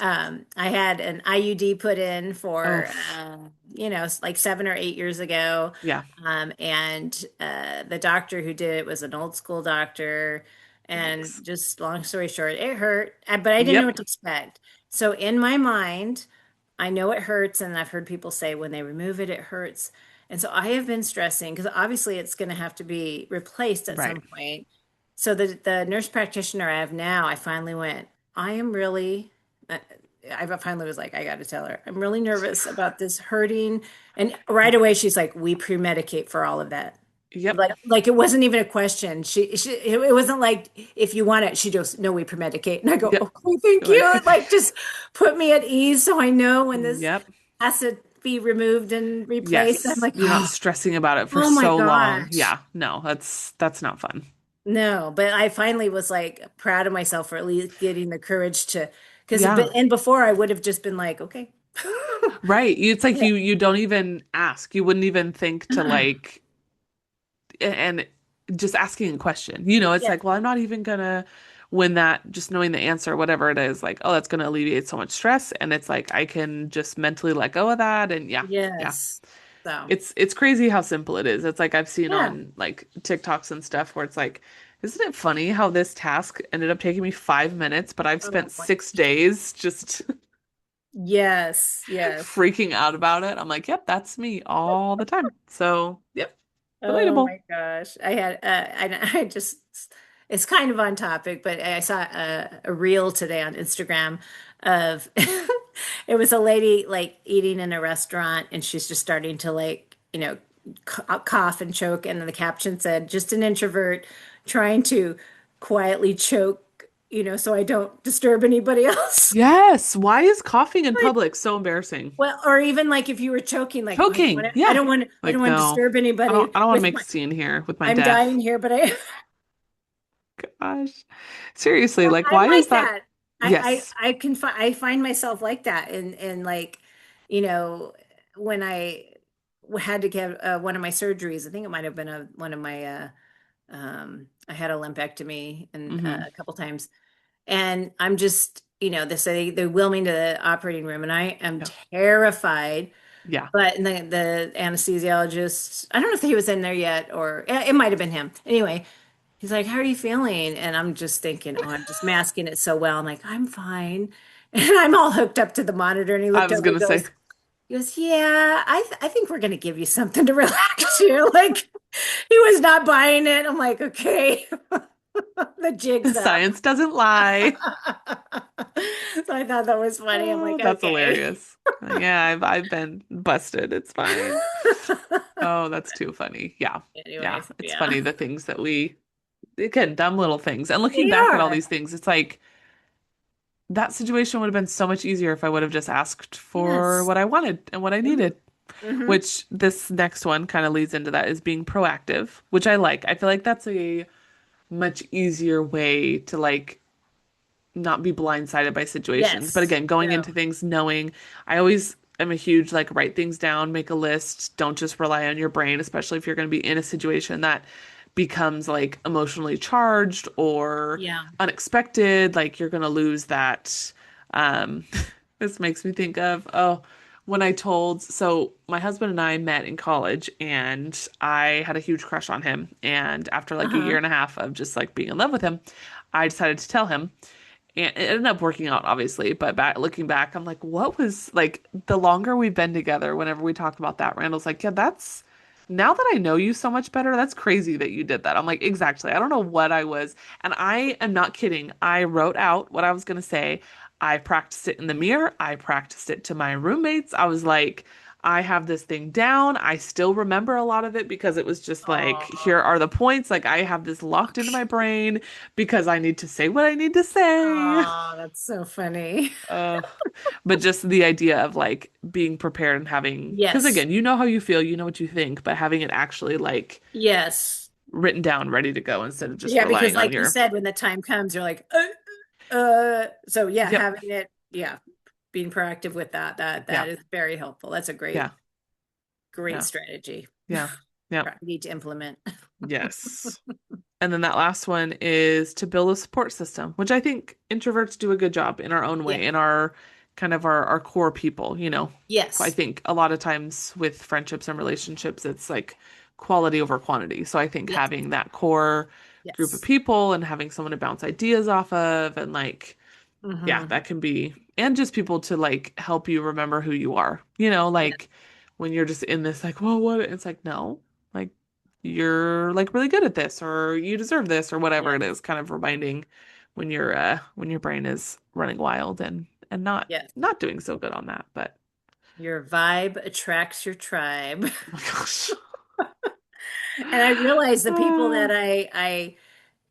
I had an IUD put in Oh, for like 7 or 8 years ago, yeah. and the doctor who did it was an old school doctor, and Yikes. just long story short, it hurt, but I didn't know what Yep. to expect. So in my mind, I know it hurts, and I've heard people say when they remove it, it hurts, and so I have been stressing because obviously it's going to have to be replaced at Right. some point. So the nurse practitioner I have now, I finally went, I am really, uh, I finally was like, I got to tell her, I'm really nervous about this hurting. And right away, she's like, we pre-medicate for all of that. Yep. Like it wasn't even a question. It wasn't like if you want it, she goes, no, we pre-medicate. And I go, Yep. okay, thank Like, you. Like just put me at ease so I know when this yep. has to be removed and replaced. I'm Yes. like, You're not stressing about it for oh my so long. gosh. Yeah. No, that's not fun. No, but I finally was like proud of myself for at least getting the courage to, because, Yeah. and before I would have just been like, okay. Right. It's like Yeah. you don't even ask. You wouldn't even think to like and just asking a question. It's Yes, like, well, I'm not even gonna when that just knowing the answer, whatever it is, like, oh, that's gonna alleviate so much stress. And it's like I can just mentally let go of that. And yeah, yeah. yes. So, It's crazy how simple it is. It's like I've seen yeah. on like TikToks and stuff where it's like, isn't it funny how this task ended up taking me 5 minutes, but I've spent Oh my. 6 days just Yes, yes. freaking out about it. I'm like, yep, that's me all the time. So, yep, Oh relatable. my gosh. I just, it's kind of on topic, but I saw a reel today on Instagram of, it was a lady like eating in a restaurant and she's just starting to like, cough and choke. And then the caption said, just an introvert trying to quietly choke, so I don't disturb anybody else. Yes. Why is coughing in public so embarrassing? Well, or even like if you were choking, like, oh, Choking. Yeah. I don't Like, want to no. disturb anybody I don't want to with make my, a scene here with my I'm dying death. here, but I, Gosh. Seriously, like, I'm why is like that? that. Yes. I find myself like that, and like, you know, when I had to get one of my surgeries, I think it might have been one of my I had a lumpectomy and Hmm. a couple times, and I'm just, they say they wheel me into the operating room, and I am Yeah. terrified. Yeah. But the anesthesiologist, I don't know if he was in there yet, or it might have been him. Anyway, he's like, "How are you feeling?" And I'm just thinking, "Oh, I'm just masking it so well." I'm like, "I'm fine." And I'm all hooked up to the monitor, and he I looked was over, gonna say, he goes, "Yeah, I think we're gonna give you something to relax you." Like he was not buying it. I'm like, "Okay, the jig's up." science doesn't lie. So I thought that was funny. I'm Oh, like, that's "Okay." hilarious. Yeah, I've been busted. It's fine. Oh, that's too funny. Yeah. Yeah. Anyways, It's yeah, funny the things that again, dumb little things. And looking they back at all are. these things, it's like that situation would have been so much easier if I would have just asked for Yes. what I wanted and what I Hmm. needed. Hmm. Which this next one kind of leads into that is being proactive, which I like. I feel like that's a much easier way to like not be blindsided by situations. But Yes. again, going into No. things knowing, I always am a huge like write things down, make a list, don't just rely on your brain, especially if you're going to be in a situation that becomes like emotionally charged or Yeah. unexpected, like you're going to lose that. Um, this makes me think of, oh, when I told, so my husband and I met in college and I had a huge crush on him. And after like a year Uh-huh. and a half of just like being in love with him, I decided to tell him. And it ended up working out, obviously, but looking back, I'm like, what was like the longer we've been together, whenever we talk about that, Randall's like, yeah, that's Now that I know you so much better, that's crazy that you did that. I'm like, exactly. I don't know what I was. And I am not kidding. I wrote out what I was going to say. I practiced it in the mirror. I practiced it to my roommates. I was like, I have this thing down. I still remember a lot of it because it was just like, here Oh, are the points. Like, I have this locked into my brain because I need to say what I need to say. oh, that's so funny. Uh, but just the idea of like being prepared and having, because Yes. again, you know how you feel, you know what you think, but having it actually like Yes. written down, ready to go instead of just Yeah, because relying on like you your, said, when the time comes, you're like, so yeah, yep, having it, yeah, being proactive with that, yeah, that is very helpful. That's a yeah, great yeah, strategy. yeah, yeah, I need to implement. yes. And then that last one is to build a support system, which I think introverts do a good job in our own Yeah. way, in our kind of our core people, you know. I Yes. think a lot of times with friendships and relationships, it's like quality over quantity. So I think Yes. having that core group of Yes. people and having someone to bounce ideas off of and like, yeah, Hmm. that can be, and just people to like help you remember who you are. You know, Yeah. like when you're just in this, like, well, what? It's like, no, like you're like really good at this, or you deserve this, or whatever Yes. it is, kind of reminding when your brain is running wild and Yes. not doing so good on that. But Your vibe attracts your tribe. oh my gosh. And I realize the people that Oh, I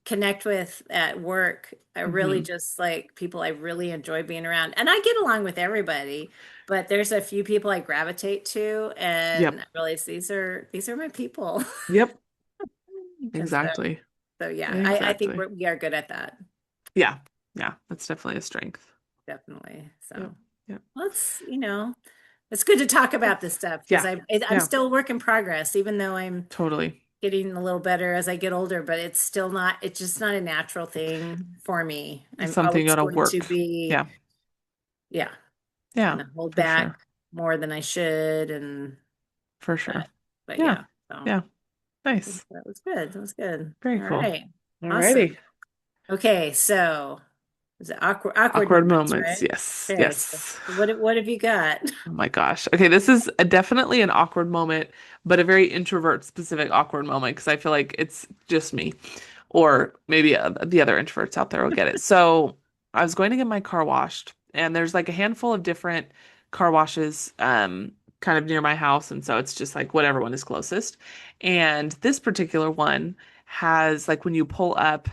connect with at work are really hmm. just like people I really enjoy being around. And I get along with everybody, but there's a few people I gravitate to, and Yep. I realize these are my people. Yep. And so Exactly. yeah, I think Exactly. we are good at that. Yeah. Yeah. That's definitely a strength. Definitely. Yep. So Yep. let's, it's good to talk Yeah. about this stuff because Yeah. I'm Yeah. still a work in progress, even though I'm Totally. getting a little better as I get older, but it's just not a natural thing for me. It's I'm something you always gotta going to work. be, Yeah. yeah, Yeah. kind of hold For back sure. more than I should. And, For sure. but, but Yeah. yeah, so Yeah. Nice. that was good. That was good. Very All cool. right. Alrighty. Awesome. Okay. So is it awkward Awkward moments, moments. right? Yes. Okay. So Yes. what have you got? Oh my gosh. Okay, this is definitely an awkward moment, but a very introvert specific awkward moment because I feel like it's just me. Or maybe the other introverts out there will get it. So I was going to get my car washed, and there's like a handful of different car washes kind of near my house, and so it's just like whatever one is closest. And this particular one has like when you pull up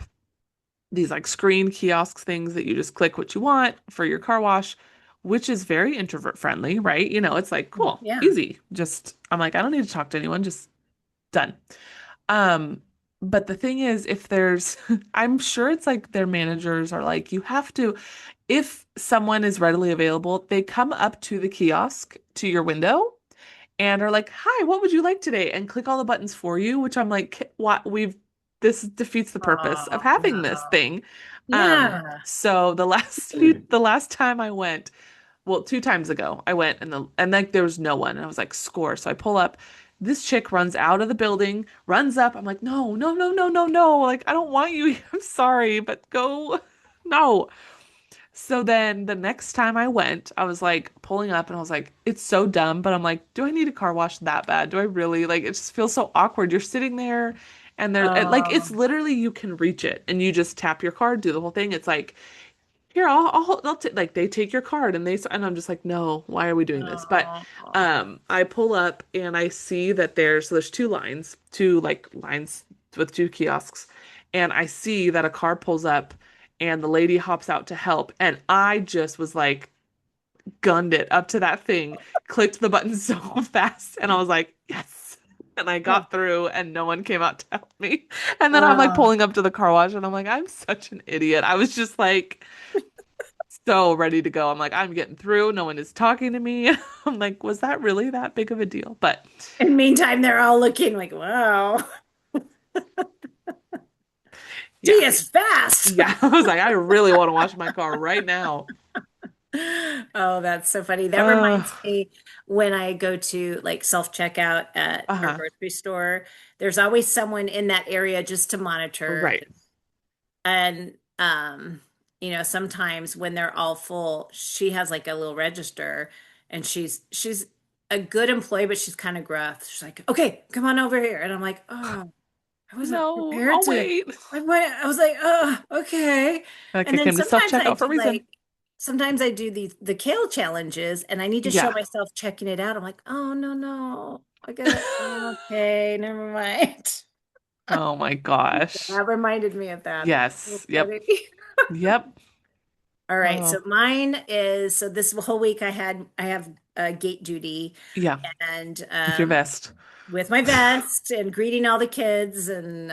these like screen kiosks things that you just click what you want for your car wash, which is very introvert friendly, right? You know, it's like cool, Yeah. easy. Just I'm like I don't need to talk to anyone, just done. Um, but the thing is, if there's, I'm sure it's like their managers are like, you have to, if someone is readily available, they come up to the kiosk to your window and are like, "Hi, what would you like today?" and click all the buttons for you, which I'm like, "What? This defeats the purpose of Oh, having this no. thing." Yeah. So the last time I went, well, two times ago, I went and like there was no one. And I was like, score. So I pull up. This chick runs out of the building, runs up. I'm like, no, no, no, no, no, no. Like, I don't want you. I'm sorry, but go. No. So then the next time I went, I was like pulling up and I was like, it's so dumb, but I'm like, do I need a car wash that bad? Do I really? Like, it just feels so awkward. You're sitting there and there, like, it's Oh, literally you can reach it and you just tap your card, do the whole thing. It's like, here, I'll like they take your card and I'm just like, no, why are we doing this? But oh. I pull up and I see that there's two lines, two like lines with two kiosks, and I see that a car pulls up and the lady hops out to help, and I just was like gunned it up to that thing, clicked the button so fast, and I was like, yes. And I got through and no one came out to help me. And then I'm like Oh. pulling up to the car wash and I'm like, I'm such an idiot. I was just like so ready to go. I'm like, I'm getting through. No one is talking to me. I'm like, was that really that big of a deal? But And meantime, they're all looking like, wow, she yeah, is fast. yeah. I was like, I really want to wash my car right now. Oh, that's so funny. That Uh, reminds me when I go to like self-checkout at our uh-huh. grocery store, there's always someone in that area just to monitor. Right. And sometimes when they're all full, she has like a little register and she's a good employee, but she's kind of gruff. She's like, okay, come on over here. And I'm like, oh, I wasn't No, prepared I'll to. wait. I was like, oh, okay. Like And I then came to self-checkout for a reason. sometimes I do the kale challenges and I need to show Yeah. myself checking it out. I'm like, oh no, no. I gotta, okay, never mind. Oh my gosh. That reminded me of that. That's so Yes. Yep. funny. Yep. All right, so Oh, mine is so this whole week I have gate duty yeah. and With your vest. with my vest and greeting all the kids and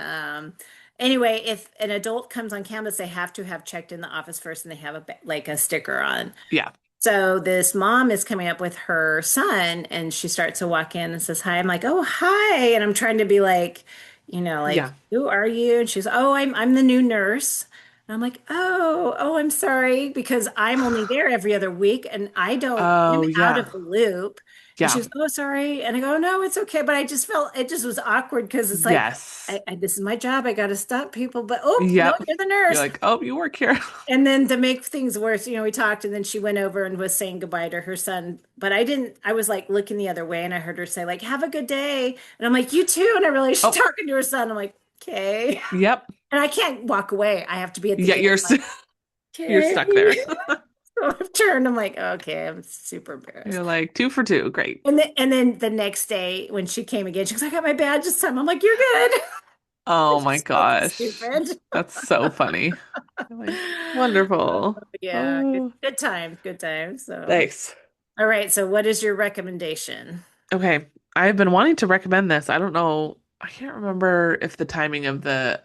anyway, if an adult comes on campus, they have to have checked in the office first and they have like a sticker on. Yeah. So this mom is coming up with her son and she starts to walk in and says hi. I'm like, "Oh, hi." And I'm trying to be like, like, Yeah. "Who are you?" And she's, "Oh, I'm the new nurse." And I'm like, "Oh, I'm sorry because I'm only there every other week and I'm Oh, out yeah. of the loop." And she Yeah. goes, "Oh, sorry." And I go, "No, it's okay." But I just felt it just was awkward because it's like, Yes. this is my job. I got to stop people. But oh, no, Yep. you're the You're nurse. like, oh, you work here. And then to make things worse, we talked and then she went over and was saying goodbye to her son. But I didn't, I was like looking the other way and I heard her say, like, have a good day. And I'm like, you too. And I realized she's Oh, talking to her son. I'm like, okay. yep. And I can't walk away. I have to be at the Yeah, gate. I'm like, you're stuck there. okay. So I've turned. I'm like, okay, I'm super embarrassed. You're like 2 for 2. Great. And then the next day when she came again, she goes, I got my badge this time. I'm like, you're good. I Oh my just felt gosh. stupid. That's so funny. You're like, wonderful. Yeah, good, Oh, good times, good times. So. thanks. All right, so what is your recommendation? Okay. I've been wanting to recommend this. I don't know. I can't remember if the timing of the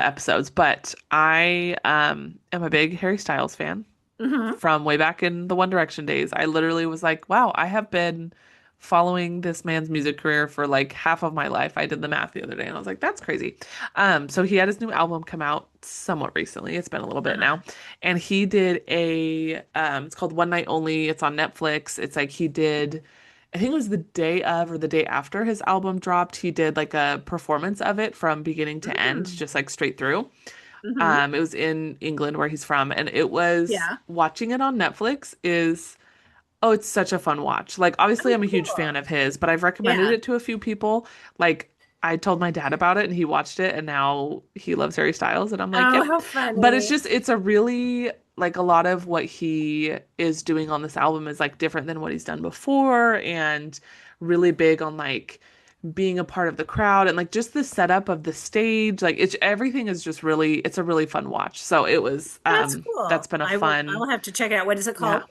episodes, but I am a big Harry Styles fan Hmm. from way back in the One Direction days. I literally was like, wow, I have been following this man's music career for like half of my life. I did the math the other day and I was like, that's crazy. So he had his new album come out somewhat recently. It's been a little bit Uh-huh. now. And he did it's called One Night Only. It's on Netflix. It's like he did I think it was the day of or the day after his album dropped, he did like a performance of it from beginning to end, Mm. just like straight through. Hmm. It was in England where he's from, and it was Yeah. watching it on Netflix is oh, it's such a fun watch. Like obviously Oh, I'm a huge fan cool. of his, but I've recommended Yeah. it to a few people. Like I told my dad about it and he watched it and now he loves Harry Styles and I'm like, Oh, yep. how But it's funny. just it's a really like a lot of what he is doing on this album is like different than what he's done before and really big on like being a part of the crowd and like just the setup of the stage. Like it's everything is just really it's a really fun watch. So it was That's that's cool. been a I fun will have to check it out. What is it yeah. called?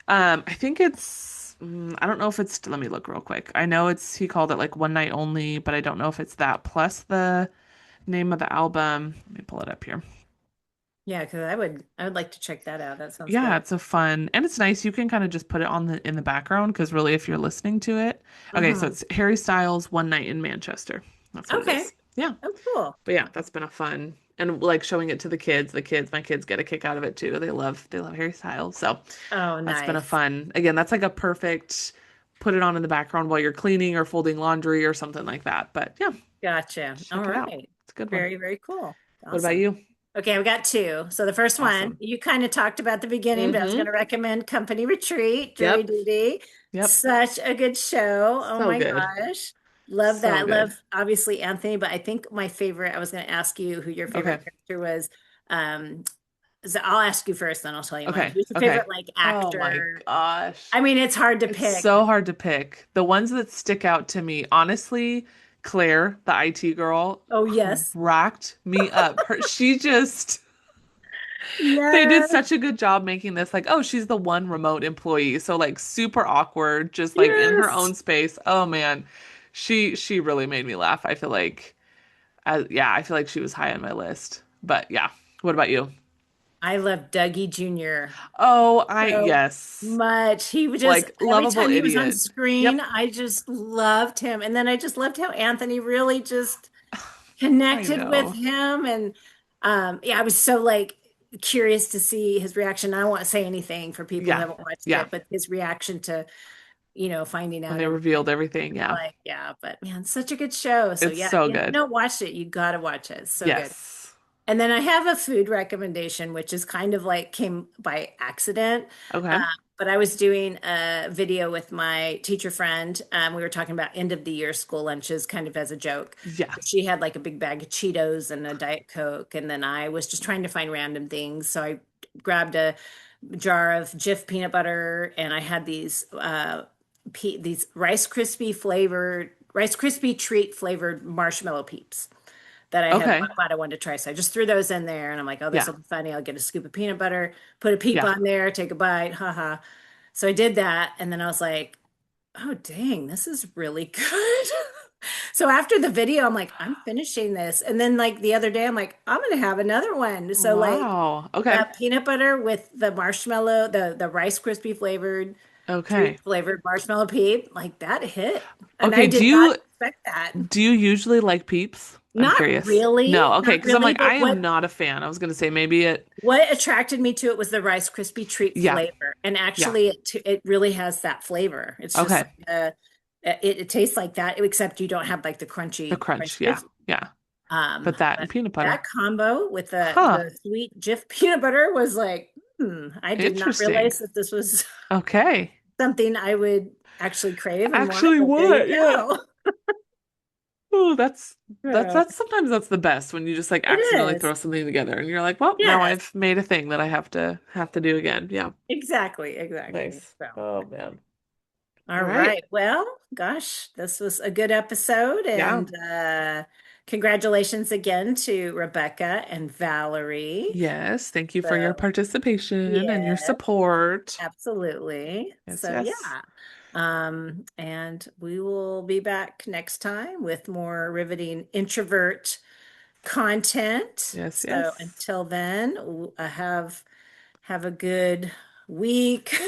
I think I don't know if it's, let me look real quick. I know he called it like One Night Only, but I don't know if it's that plus the name of the album. Let me pull it up here. Yeah, because I would like to check that out. That sounds Yeah, good. it's a fun, and it's nice. You can kind of just put it on in the background because really, if you're listening to it, okay, so Hmm. it's Harry Styles One Night in Manchester. That's what it Okay. is. Yeah, Oh, cool. but yeah, that's been a fun and like showing it to the kids. My kids get a kick out of it too. They love Harry Styles, so Oh, that's been a nice. fun. Again, that's like a perfect put it on in the background while you're cleaning or folding laundry or something like that. But yeah, Gotcha. All check it out. right. It's a good one. Very, very cool. What about Awesome. you? Okay, I've got two. So the first one, Awesome. you kind of talked about the beginning, but I was going Mm-hmm. to recommend Company Retreat, Jury Yep. Duty. Yep. Such a good show. Oh So my good. gosh. Love So that. good. Love obviously Anthony, but I think my favorite, I was going to ask you who your Okay. favorite character was. Um, so I'll ask you first, then I'll tell you mine. Okay. Who's your favorite Okay. like Oh my actor? gosh. I mean, it's hard to It's pick. so hard to pick. The ones that stick out to me, honestly, Claire, the IT girl, Oh, yes. cracked me up. She just they did Yes. such a good job making this like, oh, she's the one remote employee. So like super awkward, just like in her Yes. own space. Oh man. She really made me laugh. I feel like yeah, I feel like she was high on my list. But yeah. What about you? I love Dougie Jr. Oh, I So yes. much. He would just, Like every lovable time he was on idiot. screen, Yep. I just loved him. And then I just loved how Anthony really just I connected with know. him. And yeah, I was so like curious to see his reaction. I don't want to say anything for people who Yeah. haven't watched Yeah. it, but his reaction to, finding When out they everything. revealed everything, yeah. Like, yeah, but man, such a good show. So It's yeah, so if you good. don't watch it, you gotta watch it. It's so good. Yes. And then I have a food recommendation, which is kind of like came by accident. Okay. but I was doing a video with my teacher friend. We were talking about end of the year school lunches kind of as a joke. Yeah. She had like a big bag of Cheetos and a Diet Coke, and then I was just trying to find random things. So I grabbed a jar of Jif peanut butter, and I had these Rice Krispie treat flavored marshmallow Peeps that I had Okay. thought I wanted to try. So I just threw those in there, and I'm like, oh, this Yeah. will be funny. I'll get a scoop of peanut butter, put a Peep Yeah. on there, take a bite, haha. So I did that, and then I was like, oh, dang, this is really good. So after the video, I'm like, I'm finishing this. And then like the other day, I'm like, I'm gonna have another one. So like Wow. Okay. that peanut butter with the marshmallow, the Rice Krispie flavored, Okay. treat flavored marshmallow Peep, like that hit. And I Okay. did not expect that. Do you usually like Peeps? I'm curious. No. Okay. Not Because I'm really, like, I but am not a fan. I was gonna say maybe it. what attracted me to it was the Rice Krispie treat Yeah. flavor. And Yeah. actually it really has that flavor. It's just Okay. like it tastes like that, except you don't have like the The crunchy Rice crunch. Yeah. Krispie. Yeah. But that But and peanut butter. that combo with Huh. the sweet Jif peanut butter was like, I did not Interesting. realize that this was Okay. something I would actually crave and want, Actually, but there you what? Yeah. go. Oh, Yeah, that's sometimes that's the best when you just like it accidentally is. throw something together and you're like, well, now Yes, I've made a thing that I have to do again. Yeah. exactly. Nice. So, Oh man. all All right. right. Well, gosh, this was a good episode, Yeah. and congratulations again to Rebecca and Valerie. Yes. Thank you for your So, participation and your yeah. support. Absolutely. Yes, So yes. yeah. And we will be back next time with more riveting introvert content. Yes, So yes. until then, have a good week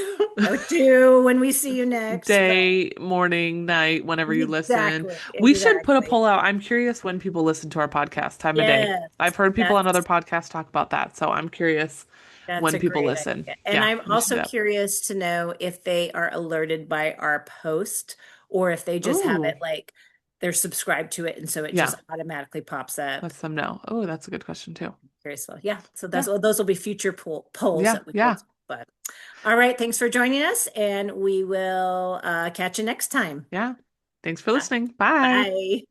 or two when we see you next. But Day, morning, night, whenever you listen. We should put a exactly. poll out. I'm curious when people listen to our podcast, time of day. Yes, I've heard people on other that's podcasts talk about that, so I'm curious That's when a people great listen. idea. And Yeah, I'm we should do also that. curious to know if they are alerted by our post or if they just have Ooh, it like they're subscribed to it and so it just yeah, automatically pops up. let them know. Oh, that's a good question too. Curious. So yeah, so Yeah, those will be future polls yeah, that we will yeah, do. But all right, thanks for joining us and we will catch you next time. yeah. Thanks for listening. Bye. Bye.